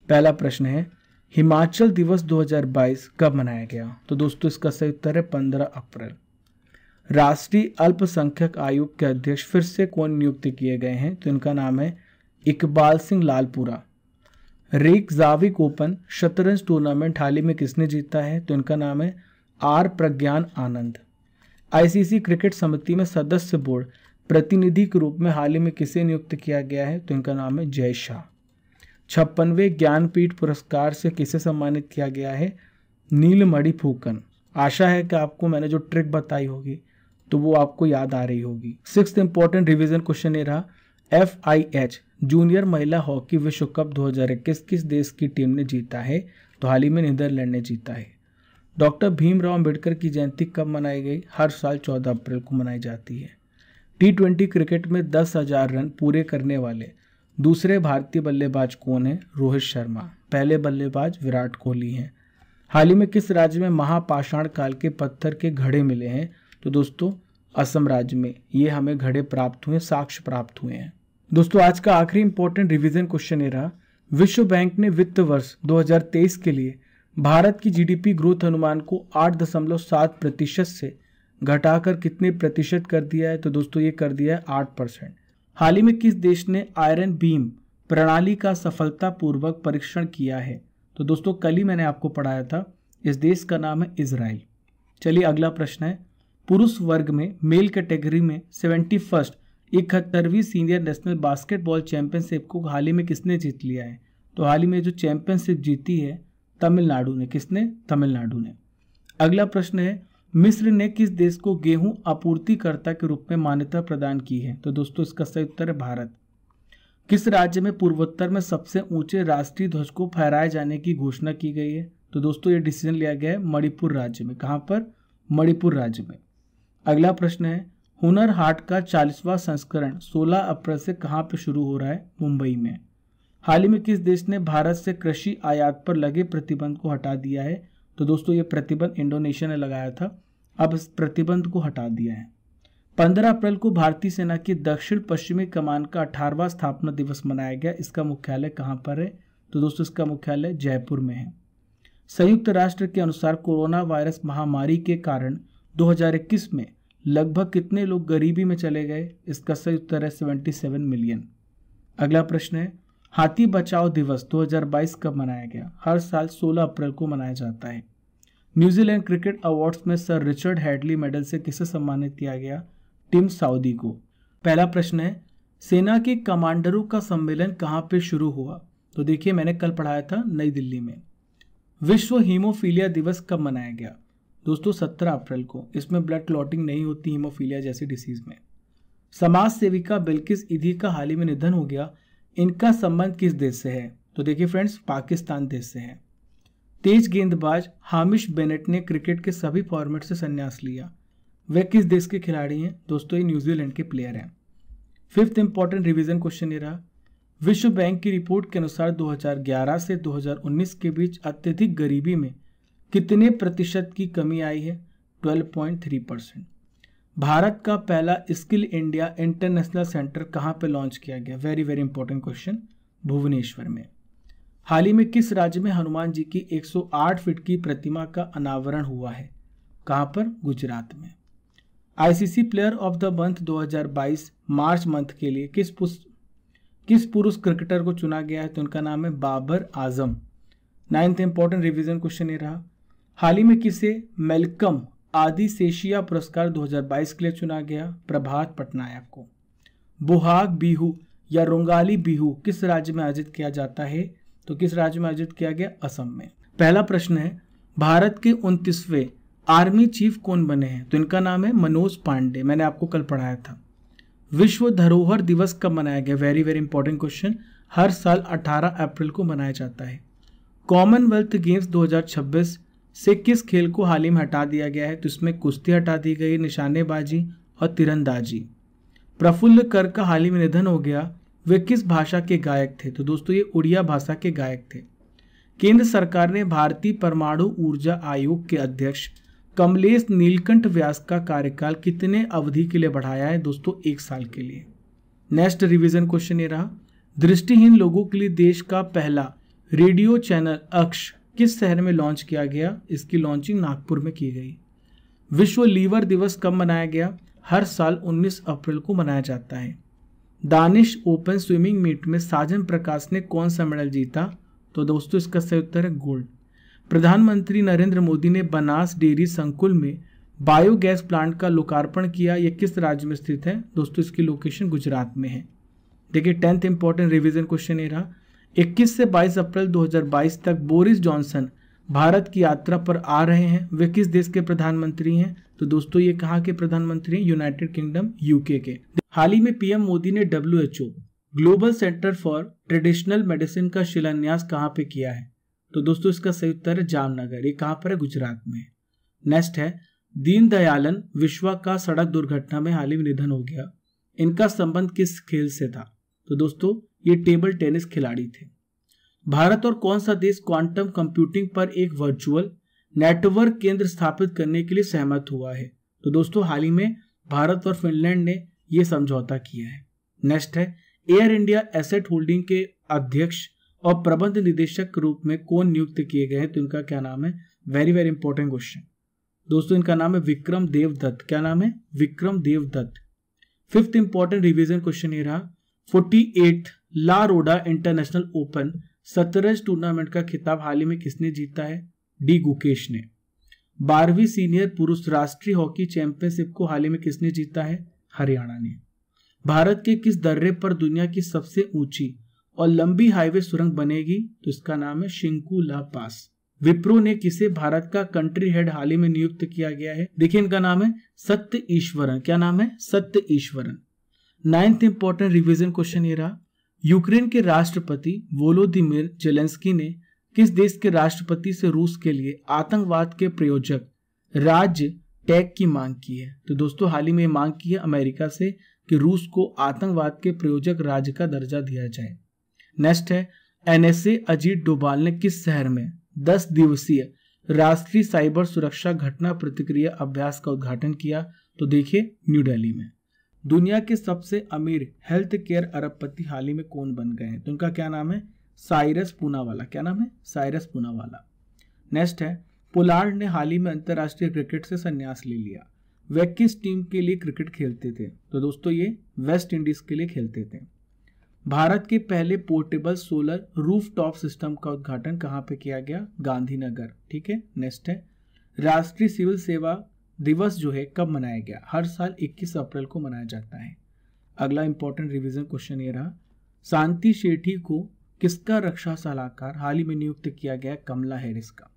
पहला प्रश्न है हिमाचल दिवस 2022 कब मनाया गया? तो दोस्तों इसका सही उत्तर है 15 अप्रैल। राष्ट्रीय अल्पसंख्यक आयोग के अध्यक्ष फिर से कौन नियुक्त किए गए हैं? तो इनका नाम है इकबाल सिंह लालपुरा। रेकजाविक ओपन शतरंज टूर्नामेंट हाल ही में किसने जीता है? तो इनका नाम है R Praggnanandhaa. ICC cricket समिति में सदस्य बोर्ड प्रतिनिधि के रूप में हाल ही में किसे नियुक्त किया गया है? तो इनका नाम है जय शाह। 56वें ज्ञानपीठ पुरस्कार से किसे सम्मानित किया गया है? नीलमणि फूकन। आशा है कि आपको मैंने जो ट्रिक बताई होगी तो वो आपको याद आ रही होगी। 6th इंपॉर्टेंट रिवीजन क्वेश्चन ये रहा, FIH जूनियर महिला हॉकी विश्व कप 2021 किस देश की टीम ने जीता है? तो हाल ही में नीदरलैंड ने जीता है। डॉक्टर भीमराव अंबेडकर की जयंती कब मनाई गई? हर साल 14 अप्रैल को मनाई जाती है। T20 क्रिकेट में 10,000 रन पूरे करने वाले दूसरे भारतीय बल्लेबाज कौन है? रोहित शर्मा। पहले बल्लेबाज विराट कोहली हैं। हाल ही में किस राज्य में महापाषाण काल के पत्थर के घड़े मिले हैं? तो दोस्तों असम राज्य में ये हमें घड़े प्राप्त हुए, साक्ष्य प्राप्त हुए हैं। दोस्तों आज का आखिरी इंपॉर्टेंट रिवीजन क्वेश्चन ये रहा, विश्व बैंक ने वित्त वर्ष 2023 के लिए भारत की जीडीपी ग्रोथ अनुमान को 8.7% से घटाकर कितने प्रतिशत कर दिया है? तो दोस्तों ये कर दिया है 8%। हाल ही में किस देश ने आयरन बीम प्रणाली का सफलतापूर्वक परीक्षण किया है? तो दोस्तों कल ही मैंने आपको पढ़ाया था, इस देश का नाम है इजराइल। चलिए अगला प्रश्न है, पुरुष वर्ग में मेल कैटेगरी में 71वीं सीनियर नेशनल बास्केटबॉल चैंपियनशिप को हाल ही में किसने जीत लिया है? तो हाल ही में जो चैंपियनशिप जीती है तमिलनाडु ने। किसने? तमिलनाडु ने। अगला प्रश्न है, मिस्र ने किस देश को गेहूं आपूर्तिकर्ता के रूप में मान्यता प्रदान की है? तो दोस्तों इसका सही उत्तर है भारत। किस राज्य में पूर्वोत्तर में सबसे ऊंचे राष्ट्रीय ध्वज को फहराए जाने की घोषणा की गई है? तो दोस्तों ये डिसीजन लिया गया है मणिपुर राज्य में। कहां पर? मणिपुर राज्य में। अगला प्रश्न है, हुनर हाट का 40वां संस्करण 16 अप्रैल से कहां पर शुरू हो रहा है? मुंबई में। हाल ही में किस देश ने भारत से कृषि आयात पर लगे प्रतिबंध को हटा दिया है? तो दोस्तों ये प्रतिबंध इंडोनेशिया ने लगाया था, अब इस प्रतिबंध को हटा दिया है। 15 अप्रैल को भारतीय सेना की दक्षिण पश्चिमी कमान का 18वां स्थापना दिवस मनाया गया। इसका मुख्यालय कहां पर है? तो दोस्तों इसका मुख्यालय जयपुर में है। संयुक्त राष्ट्र के अनुसार कोरोना वायरस महामारी के कारण 2021 में लगभग कितने लोग गरीबी में चले गए? इसका सही उत्तर है 77 मिलियन। अगला प्रश्न है, हाथी बचाओ दिवस 2022 कब मनाया गया? हर साल 16 अप्रैल को मनाया जाता है। न्यूजीलैंड क्रिकेट अवार्ड्स में सर रिचर्ड हैडली मेडल से किसे सम्मानित किया गया? टिम साउदी को। पहला प्रश्न है, सेना के कमांडरों का सम्मेलन कहां पे शुरू हुआ? तो देखिए मैंने कल पढ़ाया था नई दिल्ली में। विश्व हीमोफीलिया दिवस कब मनाया गया? दोस्तों 17 अप्रैल को। इसमें ब्लड क्लॉटिंग नहीं होती हीमोफीलिया जैसी डिसीज में। समाज सेविका बिल्किस ईदी का हाल ही में निधन हो गया, इनका संबंध किस देश से है? तो देखिए फ्रेंड्स पाकिस्तान देश से है। तेज गेंदबाज हामिश बेनेट ने क्रिकेट के सभी फॉर्मेट से संन्यास लिया, वे किस देश के खिलाड़ी हैं? दोस्तों ये न्यूजीलैंड के प्लेयर हैं। 5th इंपॉर्टेंट रिवीजन क्वेश्चन ये रहा, विश्व बैंक की रिपोर्ट के अनुसार 2011 से 2019 के बीच अत्यधिक गरीबी में कितने प्रतिशत की कमी आई है? 12.3%। भारत का पहला स्किल इंडिया इंटरनेशनल सेंटर कहां पे लॉन्च किया गया? Very very important question, Bhubaneswar में। हाल ही में किस राज्य में हनुमान जी की 108 फीट की प्रतिमा का अनावरण हुआ है? कहां पर? गुजरात में। ICC player of the month 2022 March month के लिए किस पुरुष क्रिकेटर को चुना गया है? तो उनका नाम है Babar Azam. 9th important revision question ये रहा, हाल ही में किसे मेलकम आदिसेशिया पुरस्कार 2022 के लिए चुना गया? प्रभात पटनायक को। बोहाग बिहू या रोंगाली बिहू किस राज्य में आयोजित किया जाता है? तो किस राज्य में आयोजित किया गया? असम में। पहला प्रश्न है, भारत के 29वें आर्मी चीफ कौन बने हैं? तो इनका नाम है मनोज पांडे, मैंने आपको कल पढ़ाया था। विश्व धरोहर दिवस कब मनाया गया? वेरी वेरी इंपॉर्टेंट क्वेश्चन, हर साल 18 अप्रैल को मनाया जाता है। कॉमनवेल्थ गेम्स 2026 से किस खेल को हाल ही में हटा दिया गया है? तो इसमें कुश्ती हटा दी गई, निशानेबाजी और तीरंदाजी। प्रफुल्ल कर का हाल ही में निधन हो गया, वे किस भाषा के गायक थे? तो दोस्तों ये उड़िया भाषा के गायक थे। केंद्र सरकार ने भारतीय परमाणु ऊर्जा आयोग के अध्यक्ष कमलेश नीलकंठ व्यास का कार्यकाल कितने अवधि के लिए बढ़ाया है? दोस्तों 1 साल के लिए। नेक्स्ट रिवीजन क्वेश्चन ये रहा, दृष्टिहीन लोगों के लिए देश का पहला रेडियो चैनल अक्ष किस शहर में लॉन्च किया गया? इसकी लॉन्चिंग नागपुर में की गई। विश्व लीवर दिवस कब मनाया गया? हर साल 19 अप्रैल को मनाया जाता है। दानिश ओपन स्विमिंग मीट में साजन प्रकाश ने कौन सा मेडल जीता? तो दोस्तों इसका सही उत्तर है गोल्ड। प्रधानमंत्री नरेंद्र मोदी ने बनास डेयरी संकुल में बायोगैस प्लांट का लोकार्पण किया। यह किस राज्य में स्थित है? दोस्तों इसकी लोकेशन गुजरात में है। देखिए 10th इंपॉर्टेंट रिवीजन क्वेश्चन ये रहा। 21 से 22 अप्रैल 2022 तक बोरिस जॉनसन भारत की यात्रा पर आ रहे हैं। वे किस देश के प्रधानमंत्री हैं? तो दोस्तों ये कहाँ के प्रधानमंत्री हैं? यूनाइटेड किंगडम यूके के। हाल ही में पीएम मोदी ने WHO global centre for traditional medicine का शिलान्यास कहाँ पे किया है? तो दोस्तों इसका सही उत्तर है जामनगर। ये कहाँ पर है? गुजरात में। नेक्स्ट है दीनदयालन विश्वा का सड़क दुर्घटना में हाल ही में निधन हो गया। इनका संबंध किस खेल से था? तो दोस्तों ये टेबल टेनिस खिलाड़ी थे। भारत और कौन सा देश क्वांटम कंप्यूटिंग पर एक वर्चुअल नेटवर्क केंद्र स्थापित करने के लिए सहमत हुआ है? तो दोस्तों हाल ही में भारत और फिनलैंड ने यह समझौता किया है। नेक्स्ट है एयर इंडिया एसेट होल्डिंग के अध्यक्ष और प्रबंध निदेशक के रूप में कौन नियुक्त किए गए हैं? तो इनका क्या नाम है? वेरी वेरी इंपॉर्टेंट क्वेश्चन दोस्तों, इनका नाम है विक्रम देव दत्त। क्या नाम है? Vikram Dev Dutt. 5th important revision question ये रहा। 48 ला रोडा इंटरनेशनल ओपन शतरंज टूर्नामेंट का खिताब हाल ही में किसने जीता है? डी गुकेश ने। 12वीं सीनियर पुरुष राष्ट्रीय हॉकी चैंपियनशिप को हाल ही में किसने जीता है? हरियाणा ने। भारत के किस दर्रे पर दुनिया की सबसे ऊंची और लंबी हाईवे सुरंग बनेगी? तो इसका नाम है शिंकुला पास। विप्रो ने किसे भारत का कंट्री हेड हाल ही में नियुक्त किया गया है? देखिए इनका नाम है सत्य ईश्वरन। क्या नाम है? सत्य Eswaran. 9th important revision question ये रहा। यूक्रेन के राष्ट्रपति वोलोदिमीर जेलेंस्की ने किस देश के राष्ट्रपति से रूस के लिए आतंकवाद के प्रायोजक राज्य टैग की मांग की है? तो दोस्तों हाल ही में मांग की है अमेरिका से कि रूस को आतंकवाद के प्रायोजक राज्य का दर्जा दिया जाए। नेक्स्ट है NSA अजीत डोभाल ने किस शहर में 10 दिवसीय राष्ट्रीय साइबर सुरक्षा घटना प्रतिक्रिया अभ्यास का उद्घाटन किया? तो देखिए न्यू दिल्ली में। दुनिया के सबसे अमीर हेल्थ केयर अरबपति हाल ही में कौन बन गए हैं? तो उनका क्या नाम है? साइरस पूनावाला। क्या नाम है? साइरस पूनावाला। नेक्स्ट है पोलार्ड ने हाल ही में अंतरराष्ट्रीय क्रिकेट से संन्यास ले लिया। वह किस टीम के लिए क्रिकेट खेलते थे? तो दोस्तों ये वेस्ट इंडीज के लिए खेलते थे। भारत के पहले पोर्टेबल सोलर रूफटॉप सिस्टम का उद्घाटन कहाँ पे किया गया? गांधीनगर। ठीक है। नेक्स्ट है राष्ट्रीय सिविल सेवा दिवस जो है कब मनाया गया? हर साल 21 अप्रैल को मनाया जाता है। अगला इंपॉर्टेंट रिवीजन क्वेश्चन ये रहा। शांति शेट्टी को किसका रक्षा सलाहकार हाल ही में नियुक्त किया गया? कमला हैरिस का।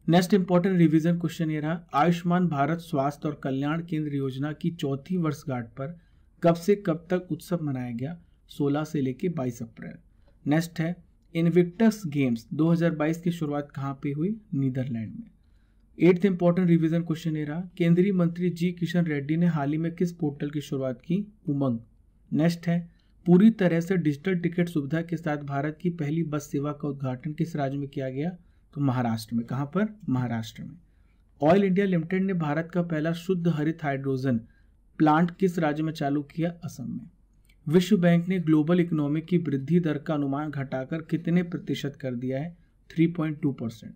नेक्स्ट इंपॉर्टेंट रिवीजन क्वेश्चन ये रहा। आयुष्मान भारत स्वास्थ्य और कल्याण केंद्र योजना की 4वीं वर्षगांठ पर कब से कब तक उत्सव मनाया गया? 16 से लेकर 22 अप्रैल। नेक्स्ट है इनविक्टस गेम्स 2022 की शुरुआत कहाँ पे हुई? नीदरलैंड में। 8th इंपॉर्टेंट रिवीजन क्वेश्चन ये रहा। केंद्रीय मंत्री जी किशन रेड्डी ने हाल ही में किस पोर्टल की शुरुआत की? उमंग। नेक्स्ट है पूरी तरह से डिजिटल टिकट सुविधा के साथ भारत की पहली बस सेवा का उद्घाटन किस राज्य में किया गया? तो महाराष्ट्र में। कहाँ पर? महाराष्ट्र में। ऑयल इंडिया लिमिटेड ने भारत का पहला शुद्ध हरित हाइड्रोजन प्लांट किस राज्य में चालू किया? असम में। विश्व बैंक ने ग्लोबल इकोनॉमी की वृद्धि दर का अनुमान घटाकर कितने प्रतिशत कर दिया है? 3.2%।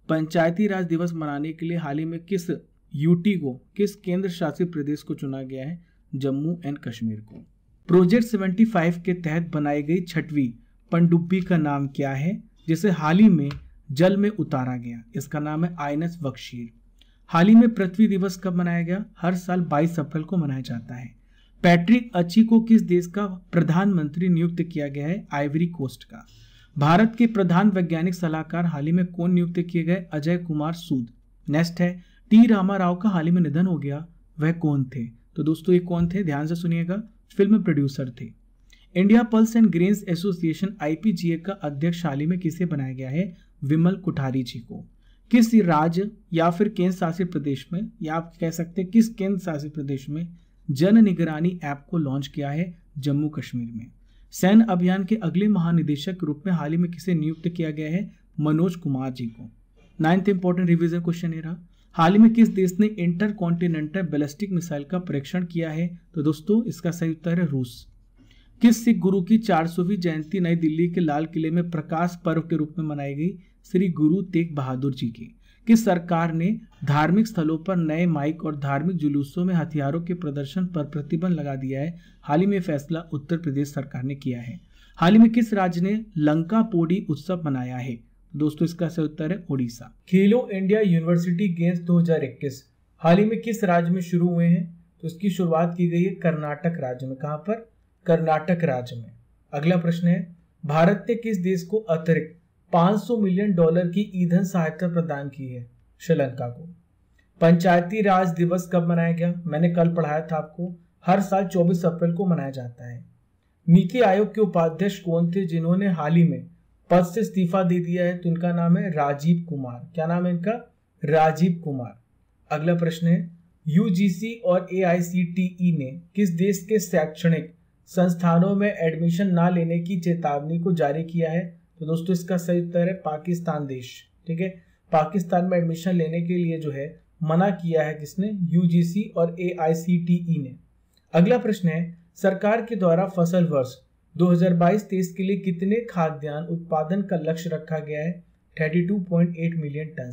पंचायती राज दिवस मनाने के लिए हाल ही में किस यूटी को, किस केंद्र शासित प्रदेश को चुना गया है? जम्मू एंड कश्मीर को। प्रोजेक्ट 75 के तहत बनाई गई 6वीं पनडुब्बी का नाम क्या है जिसे हाल ही में जल में उतारा गया? इसका नाम है INS बख्शीर। हाल ही में पृथ्वी दिवस कब मनाया गया? हर साल 22 अप्रैल को मनाया जाता है। पैट्रिक अच्छी को किस देश का प्रधानमंत्री नियुक्त किया गया है? आइवरी कोस्ट का। भारत के प्रधान वैज्ञानिक सलाहकार हाल ही में कौन नियुक्त किए गए? अजय कुमार सूद। नेक्स्ट है टी रामाराव का हाल ही में निधन हो गया, वह कौन थे? तो दोस्तों ये कौन थे? ध्यान से सुनिएगा, फिल्म प्रोड्यूसर थे। India pulse and grains association IPGA का अध्यक्ष हाल ही में किसे बनाया गया है? विमल कोठारी जी को। किस राज्य या फिर केंद्र शासित प्रदेश में, या आप कह सकते हैं किस केंद्र शासित प्रदेश में जन निगरानी ऐप को लॉन्च किया है? जम्मू कश्मीर में। सैन्य अभियान के अगले महानिदेशक के रूप में हाल ही में किसे नियुक्त किया गया है? मनोज कुमार जी को। 9th इंपॉर्टेंट रिवीजन क्वेश्चन ये रहा। हाल ही में किस देश ने इंटरकॉन्टिनेंटल बैलिस्टिक मिसाइल का परीक्षण किया है? तो दोस्तों इसका सही उत्तर है रूस। किस सिख गुरु की 400वीं जयंती नई दिल्ली के लाल किले में प्रकाश पर्व के रूप में मनाई गई? श्री गुरु तेग बहादुर जी की। किस सरकार ने धार्मिक स्थलों पर नए माइक और धार्मिक जुलूसों में हथियारों के प्रदर्शन पर प्रतिबंध लगा दिया है? हाल ही में फैसला उत्तर प्रदेश सरकार ने किया है। हाल ही में किस राज्य ने लंका पोड़ी उत्सव मनाया है? दोस्तों इसका सही उत्तर है उड़ीसा। खेलो इंडिया यूनिवर्सिटी गेम्स 2021 हाल ही में किस राज्य में शुरू हुए हैं? तो इसकी शुरुआत की गई है कर्नाटक राज्य में। कहां पर? कर्नाटक राज्य में। अगला प्रश्न है, भारत ने किस देश को अतिरिक्त $500 मिलियन की ईंधन सहायता प्रदान की है? श्रीलंका को। पंचायती राज दिवस कब मनाया गया? मैंने कल पढ़ाया था आपको, हर साल 24 अप्रैल को मनाया जाता है। नीति आयोग के उपाध्यक्ष कौन थे जिन्होंने हाल ही में पद से इस्तीफा दे दिया है? तो इनका नाम है राजीव कुमार। क्या नाम है इनका? राजीव कुमार। अगला प्रश्न है, यूजीसी और एआईसीटीई ने किस देश के शैक्षणिक संस्थानों में एडमिशन ना लेने की चेतावनी को जारी किया है? तो दोस्तों इसका सही उत्तर है पाकिस्तान देश। ठीक है, पाकिस्तान में एडमिशन लेने के लिए जो है मना किया है किसने? यूजीसी और एआईसीटीई ने। अगला प्रश्न है, सरकार के द्वारा फसल वर्ष 2022-23 के लिए कितने खाद्यान्न उत्पादन का लक्ष्य रखा गया है? 32.8 मिलियन टन।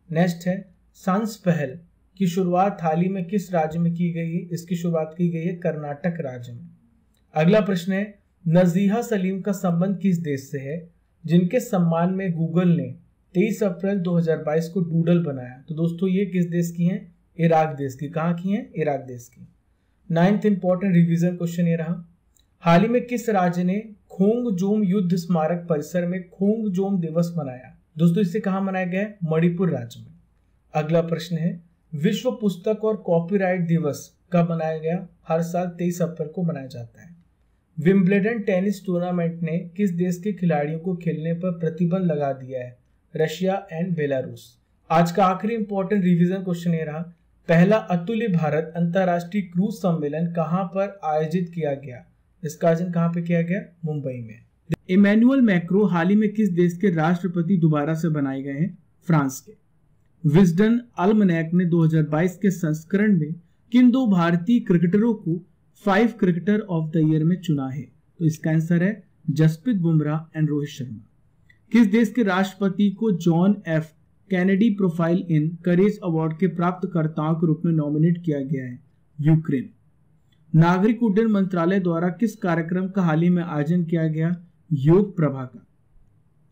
नेक्स्ट है, सांस पहल की शुरुआत हाल ही में किस राज्य में की गई है? इसकी शुरुआत की गई है कर्नाटक राज्य में। अगला प्रश्न है, नजीहा सलीम का संबंध किस देश से है जिनके सम्मान में गूगल ने 23 अप्रैल 2022 को डूडल बनाया? तो दोस्तों ये किस देश की हैं? इराक देश की। कहाँ की हैं? इराक देश की। 9th इंपॉर्टेंट रिवीजन क्वेश्चन ये रहा, हाल ही में किस राज्य ने खोंगजोम युद्ध स्मारक परिसर में खोंगजोम दिवस मनाया? दोस्तों इसे कहाँ मनाया गया है? मणिपुर राज्य में। अगला प्रश्न है, विश्व पुस्तक और कॉपीराइट दिवस कब मनाया गया? हर साल 23 अप्रैल को मनाया जाता है। विंबलडन टेनिस टूर्नामेंट ने किस देश के खिलाड़ियों को खेलने पर प्रतिबंध लगा दिया है? Russia and Belarus. आज का आखिरी इंपॉर्टेंट रिवीजन क्वेश्चन ये रहा, पहला अतुल्य भारत अंतरराष्ट्रीय क्रूज सम्मेलन कहां पर आयोजित किया गया? इसका आयोजन कहां पे किया गया? मुंबई में। इमैनुअल मैक्रो हाल ही में किस देश के राष्ट्रपति दोबारा से बनाए गए हैं? फ्रांस के। विजडन अल्मनैक ने 2022 के संस्करण में किन दो भारतीय क्रिकेटरों को 5 क्रिकेटर ऑफ द ईयर में चुना है? तो इसका आंसर है जसप्रीत बुमराह एंड रोहित शर्मा। किस देश के राष्ट्रपति को John F Kennedy profile in courage award के प्राप्तकर्ताओं के रूप में नॉमिनेट किया गया है? यूक्रेन। नागरिक उड्डयन मंत्रालय द्वारा किस कार्यक्रम का हाल ही में आयोजन किया गया? योग प्रभा का।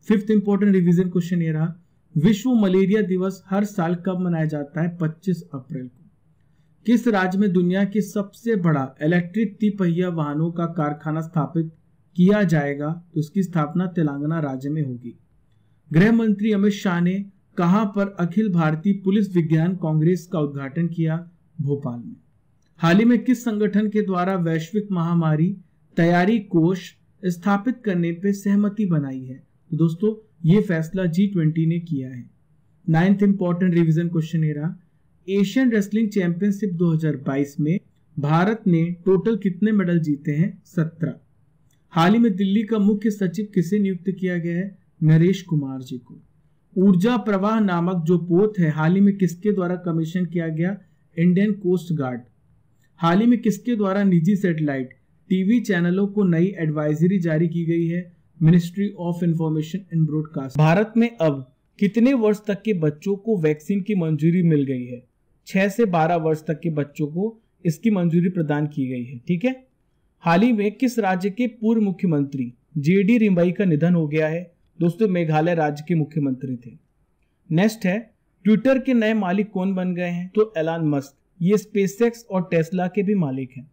5th इंपॉर्टेंट रिवीजन क्वेश्चन ये रहा, विश्व मलेरिया दिवस हर साल कब मनाया जाता है? 25 अप्रैल को। किस राज्य में दुनिया की सबसे बड़ा इलेक्ट्रिक तिपहिया वाहनों का कारखाना स्थापित किया जाएगा? तो इसकी स्थापना तेलंगाना राज्य में होगी। गृह मंत्री अमित शाह ने कहां पर अखिल भारतीय पुलिस विज्ञान कांग्रेस का उद्घाटन किया? भोपाल में। हाल ही में किस संगठन के द्वारा वैश्विक महामारी तैयारी कोष स्थापित करने पर सहमति बनाई है? तो दोस्तों ये फैसला G20 ने किया है। 9th इंपॉर्टेंट रिवीजन क्वेश्चन ये रहा, एशियन रेसलिंग चैंपियनशिप 2022 में भारत ने टोटल कितने मेडल जीते हैं? 17। हाल ही में दिल्ली का मुख्य सचिव किसे नियुक्त किया गया है? नरेश कुमार जी को। ऊर्जा प्रवाह नामक जो पोत है हाल ही में किसके द्वारा कमीशन किया गया? Indian coast guard. हाल ही में किसके द्वारा निजी सैटेलाइट टीवी चैनलों को नई एडवाइजरी जारी की गई है? Ministry of information and broadcast. Bharat में अब कितने वर्ष तक के बच्चों को वैक्सीन की मंजूरी मिल गई है? 6 से 12 वर्ष तक के बच्चों को इसकी मंजूरी प्रदान की गई है। ठीक है, हाल ही में किस राज्य के पूर्व मुख्यमंत्री जेडी रिम्बई का निधन हो गया है? दोस्तों मेघालय राज्य के मुख्यमंत्री थे। नेक्स्ट है, ट्विटर के नए मालिक कौन बन गए हैं? तो एलन मस्क। ये स्पेसएक्स और टेस्ला के भी मालिक हैं।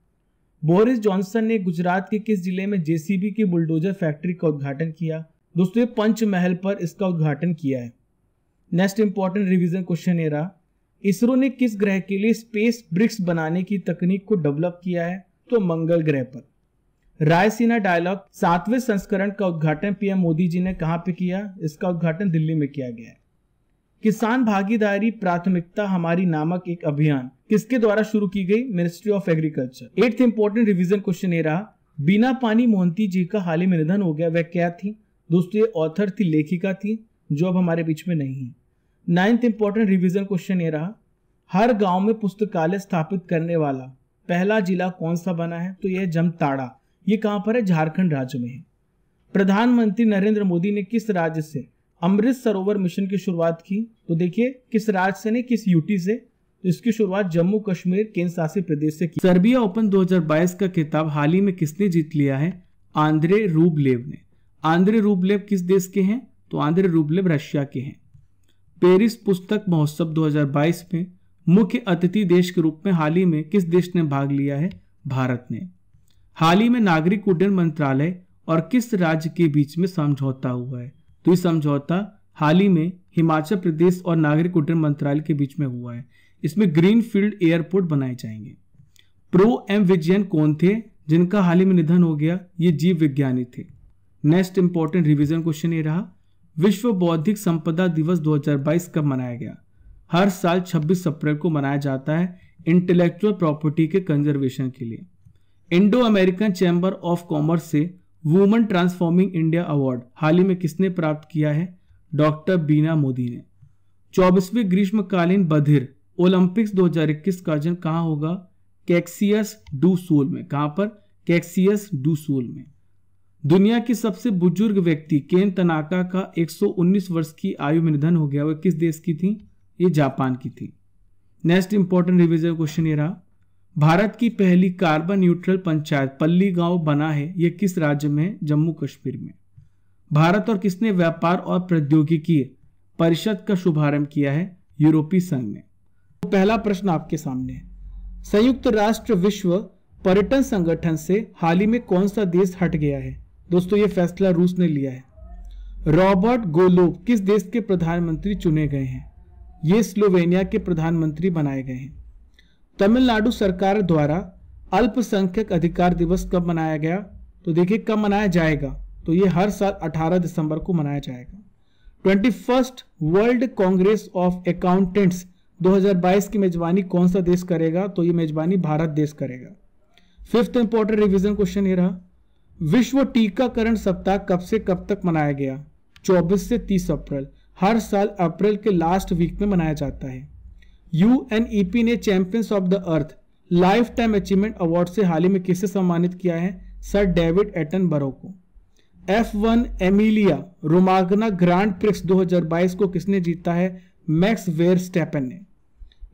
बोरिस जॉनसन ने गुजरात के किस जिले में जेसीबी की बुलडोजर फैक्ट्री का उद्घाटन किया? दोस्तों पंचमहल पर इसका उद्घाटन किया है। नेक्स्ट इंपॉर्टेंट रिवीजन क्वेश्चन ये रहा, इसरो ने किस ग्रह के लिए स्पेस ब्रिक्स बनाने की तकनीक को डेवलप किया है? तो मंगल ग्रह पर। रायसीना डायलॉग 7वें संस्करण का उद्घाटन पीएम मोदी जी ने कहां पे किया? इसका उद्घाटन दिल्ली में किया गया है। किसान भागीदारी प्राथमिकता हमारी नामक एक अभियान किसके द्वारा शुरू की गई? Ministry of agriculture. 8th important revision question ये रहा, बीना पानी मोहंती जी का हाल ही में निधन हो गया, वह क्या थी? दोस्तों ये ऑथर थी, लेखिका थी, जो अब हमारे बीच में नहीं है। 9th इंपॉर्टेंट रिवीजन क्वेश्चन ये रहा, हर गांव में पुस्तकालय स्थापित करने वाला पहला जिला कौन सा बना है? तो यह जामताड़ा। ये कहां पर है? झारखंड राज्य में है। प्रधानमंत्री नरेंद्र मोदी ने किस राज्य से अमृत सरोवर मिशन की शुरुआत की? तो देखिए किस राज्य से नहीं, किस यूटी से। तो इसकी शुरुआत जम्मू कश्मीर केंद्र शासित प्रदेश से की। सर्बिया ओपन 2022 का खिताब हाल ही में किसने जीत लिया है? आंद्रे रूबलेव ने। आंद्रे रूबलेव किस देश के हैं? तो आंद्रे रूबलेव रशिया के हैं। पेरिस पुस्तक महोत्सव 2022 में मुख्य अतिथि देश के रूप में हाल ही में किस देश ने भाग लिया है? भारत ने। हाल ही में नागरिक उड्डयन मंत्रालय और किस राज्य के बीच में समझौता हुआ है? तो ये समझौता हाल ही में हिमाचल प्रदेश और नागरिक उड्डयन मंत्रालय के बीच में हुआ है। इसमें ग्रीनफील्ड एयरपोर्ट बनाए जाएंगे। प्रो एम विजयन कौन थे जिनका हाल ही में निधन हो गया? ये जीव विज्ञानी थे। नेक्स्ट इंपॉर्टेंट रिवीजन क्वेश्चन ये रहा, विश्व बौद्धिक संपदा दिवस 2022 कब मनाया गया? हर साल 26 अप्रैल को मनाया जाता है इंटेलेक्चुअल प्रॉपर्टी के कंजर्वेशन के लिए। Indo American chamber of commerce से वुमेन ट्रांसफॉर्मिंग इंडिया अवार्ड हाल ही में किसने प्राप्त किया है? डॉक्टर बीना मोदी ने। 24वें ग्रीष्मकालीन बधिर ओलंपिक्स 2021 का आयोजन कहां होगा? कैक्सियस डू सूल में। कहां पर? कैक्सियस डू सूल में। दुनिया की सबसे बुजुर्ग व्यक्ति केन तनाका का 119 वर्ष की आयु में निधन हो गया। वह किस देश की थी? ये जापान की थी। नेक्स्ट इंपॉर्टेंट रिवीजन क्वेश्चन ये रहा, भारत की पहली कार्बन न्यूट्रल पंचायत पल्ली गांव बना है, यह किस राज्य में है? जम्मू कश्मीर में। भारत और किसने व्यापार और प्रौद्योगिकी परिषद का शुभारंभ किया है? यूरोपीय संघ ने। तो पहला प्रश्न आपके सामने है, संयुक्त राष्ट्र विश्व पर्यटन संगठन से हाल ही में कौन सा देश हट गया है? दोस्तों ये फैसला रूस ने लिया है। रॉबर्ट गोलोब किस देश के प्रधानमंत्री चुने गए हैं? ये स्लोवेनिया के प्रधानमंत्री बनाए गए हैं। तमिलनाडु सरकार द्वारा अल्पसंख्यक अधिकार दिवस कब मनाया गया? तो देखिए कब मनाया जाएगा, तो ये हर साल 18 दिसंबर को मनाया जाएगा। 21st world Congress of accountants 2022 की मेजबानी कौन सा देश करेगा? तो ये मेजबानी भारत देश करेगा। फिफ्थ इंपॉर्टेंट रिवीजन क्वेश्चन ये रहा, विश्व टीकाकरण सप्ताह कब से कब तक मनाया गया? 24 से 30 अप्रैल। हर साल अप्रैल के लास्ट वीक में मनाया जाता है। यूएनईपी ने champions of the earth life time achievement award से हाल ही में किसे सम्मानित किया है? सर डेविड एटनबरो को। F1 Emilia Romagna grand prix 2022 को किसने जीता है? मैक्स वेरस्टैपेन ने।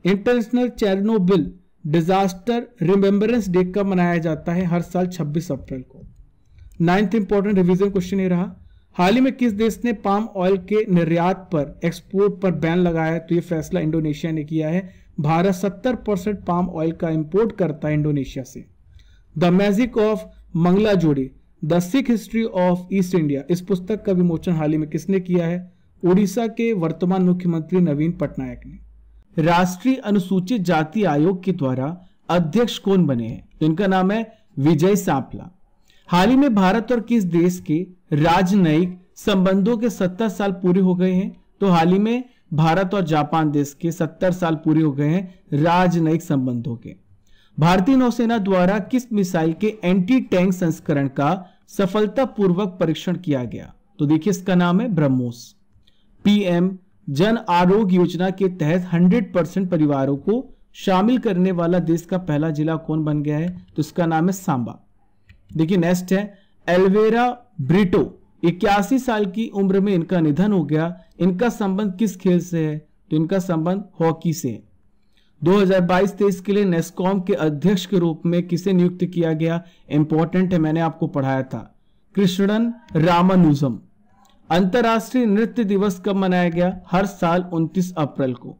International Chernobyl disaster remembrance day कब मनाया जाता है? हर साल 26 अप्रैल को। नाइन्थ इंपॉर्टेंट रिवीजन क्वेश्चन ये रहा, हाल ही में किस देश ने पाम ऑयल के निर्यात पर एक्सपोर्ट पर बैन लगाया है? तो ये फैसला इंडोनेशिया ने किया है। भारत 70% पाम ऑयल का इंपोर्ट करता है इंडोनेशिया से। द मैजिक ऑफ मंगला जोड़ी the Sikh history of east India, इस पुस्तक का विमोचन हाल ही में किसने किया है? उड़ीसा के वर्तमान मुख्यमंत्री नवीन पटनायक ने। राष्ट्रीय अनुसूचित जाति आयोग के द्वारा अध्यक्ष कौन बने हैं? तो इनका नाम है विजय सांपला। हाल ही में भारत और किस देश के राजनयिक संबंधों के 70 साल पूरे हो गए हैं? तो हाल ही में भारत और जापान देश के 70 साल पूरे हो गए हैं राजनयिक संबंधों के। भारतीय नौसेना द्वारा किस मिसाइल के एंटी टैंक संस्करण का सफलतापूर्वक परीक्षण किया गया? तो देखिए इसका नाम है ब्रह्मोस। पीएम जन आरोग्य योजना के तहत 100% परिवारों को शामिल करने वाला देश का पहला जिला कौन बन गया है? तो इसका नाम है सांबा। देखिए नेक्स्ट है एल्वेरा ब्रिटो, 81 साल की उम्र में इनका निधन हो गया। इनका संबंध किस खेल से है? तो इनका संबंध हॉकी से है। 2022-23 के लिए नेस्कॉम के अध्यक्ष के रूप में किसे नियुक्त किया गया? इंपॉर्टेंट है, मैंने आपको पढ़ाया था, कृष्णन रामानुजम। अंतरराष्ट्रीय नृत्य दिवस कब मनाया गया? हर साल 29 अप्रैल को।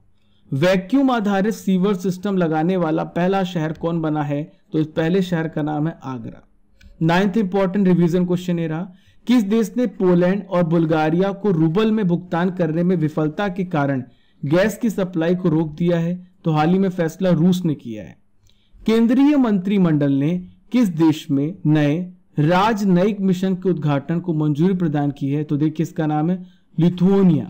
वैक्यूम आधारित सीवर सिस्टम लगाने वाला पहला शहर कौन बना है? तो इस पहले शहर का नाम है Agra. Ninth important revision question ये रहा, किस देश ने पोलैंड और बुल्गारिया को रूबल में भुगतान करने में विफलता के कारण गैस की सप्लाई को रोक दिया है? तो हाल ही में फैसला रूस ने किया है। केंद्रीय मंत्रिमंडल ने किस देश में नए राजनयिक मिशन के उद्घाटन को मंजूरी प्रदान की है? तो देखिए इसका नाम है लिथुआनिया।